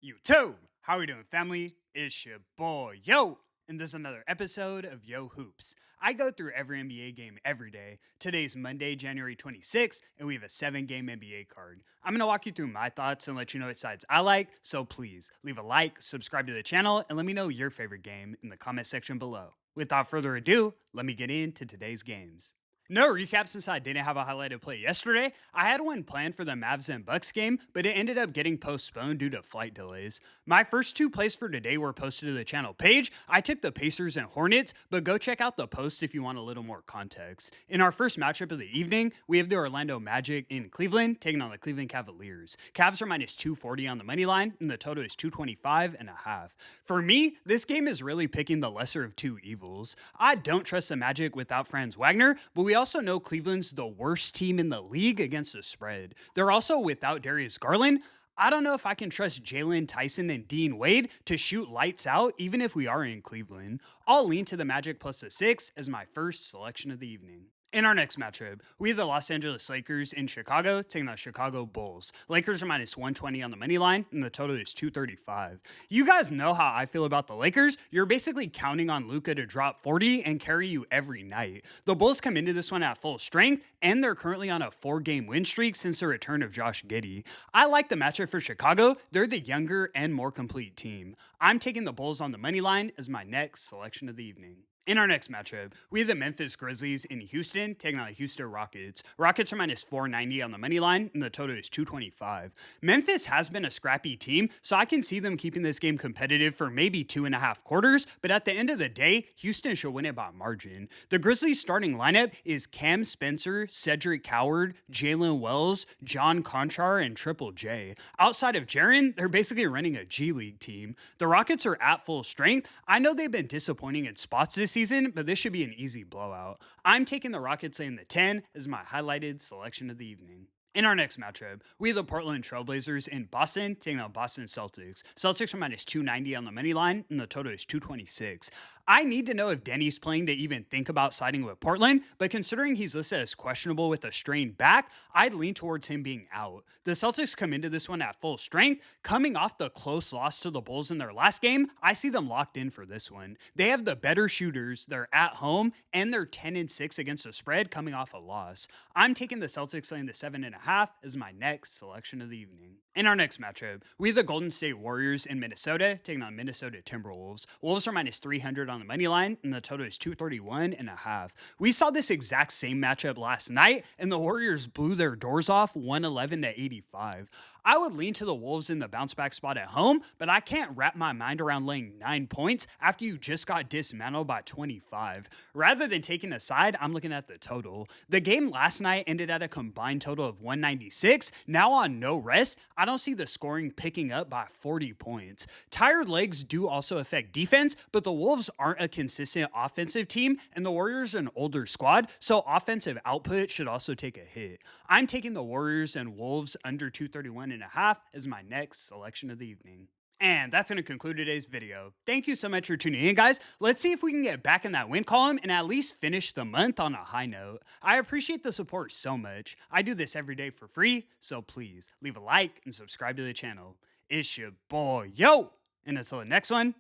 YouTube, how are we doing, family? It's your boy, Yo, and this is another episode of YoHoops. I go through every NBA game every day. Today's Monday, January 26th, and we have a 7-game NBA card. I'm going to walk you through my thoughts and let you know what sides I like, so please leave a like, subscribe to the channel, and let me know your favorite game in the comment section below. Without further ado, let me get into today's games. No recap since I didn't have a highlighted play yesterday. I had one planned for the Mavs and Bucks game, but it ended up getting postponed due to flight delays. My first two plays for today were posted to the channel page. I took the Pacers and Hornets, but go check out the post if you want a little more context. In our first matchup of the evening, we have the Orlando Magic in Cleveland taking on the Cleveland Cavaliers. Cavs are minus 240 on the money line, and the total is 225.5. For me, this game is really picking the lesser of two evils. I don't trust the Magic without Franz Wagner, but we also know Cleveland's the worst team in the league against the spread. They're also without Darius Garland. I don't know if I can trust Jalen Tyson and Dean Wade to shoot lights out, even if we are in Cleveland. I'll lean to the Magic plus the 6 as my first selection of the evening. In our next matchup, we have the Los Angeles Lakers in Chicago taking on Chicago Bulls. Lakers are minus 120 on the money line, and the total is 235. You guys know how I feel about the Lakers. You're basically counting on Luka to drop 40 and carry you every night. The Bulls come into this one at full strength, and they're currently on a 4-game win streak since the return of Josh Giddey. I like the matchup for Chicago. They're the younger and more complete team. I'm taking the Bulls on the money line as my next selection of the evening. In our next matchup, we have the Memphis Grizzlies in Houston taking on the Houston Rockets. Rockets are minus 490 on the money line, and the total is 225. Memphis has been a scrappy team, so I can see them keeping this game competitive for maybe 2.5 quarters, but at the end of the day, Houston should win it by margin. The Grizzlies starting lineup is Cam Spencer, Cedric Coward, Jalen Wells, John Conchar, and Triple J. Outside of Jaren, they're basically running a G League team. The Rockets are at full strength. I know they've been disappointing in spots this season, but this should be an easy blowout. I'm taking the Rockets in the 10 as my highlighted selection of the evening. In our next matchup, we have the Portland Trailblazers in Boston taking on Boston Celtics. Celtics are minus 290 on the money line, and the total is 226. I need to know if Denny's playing to even think about siding with Portland, but considering he's listed as questionable with a strained back, I'd lean towards him being out. The Celtics come into this one at full strength. Coming off the close loss to the Bulls in their last game, I see them locked in for this one. They have the better shooters, they're at home, and they're 10-6 against the spread coming off a loss. I'm taking the Celtics laying the 7.5 as my next selection of the evening. In our next matchup, we have the Golden State Warriors in Minnesota taking on Minnesota Timberwolves. Wolves are minus 300 on the money line, and the total is 231.5. We saw this exact same matchup last night, and the Warriors blew their doors off 111-85. I would lean to the Wolves in the bounce back spot at home, but I can't wrap my mind around laying 9 points after you just got dismantled by 25. Rather than taking a side, I'm looking at the total. The game last night ended at a combined total of 196. Now on no rest, I don't see the scoring picking up by 40 points. Tired legs do also affect defense, but the Wolves aren't a consistent offensive team, and the Warriors are an older squad, so offensive output should also take a hit. I'm taking the Warriors and Wolves under 231.5 as my next selection of the evening. And that's going to conclude today's video. Thank you so much for tuning in, guys. Let's see if we can get back in that win column and at least finish the month on a high note. I appreciate the support so much. I do this every day for free, so please leave a like and subscribe to the channel. It's your boy, Yo! And until the next one,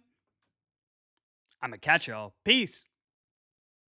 I'ma catch y'all. Peace.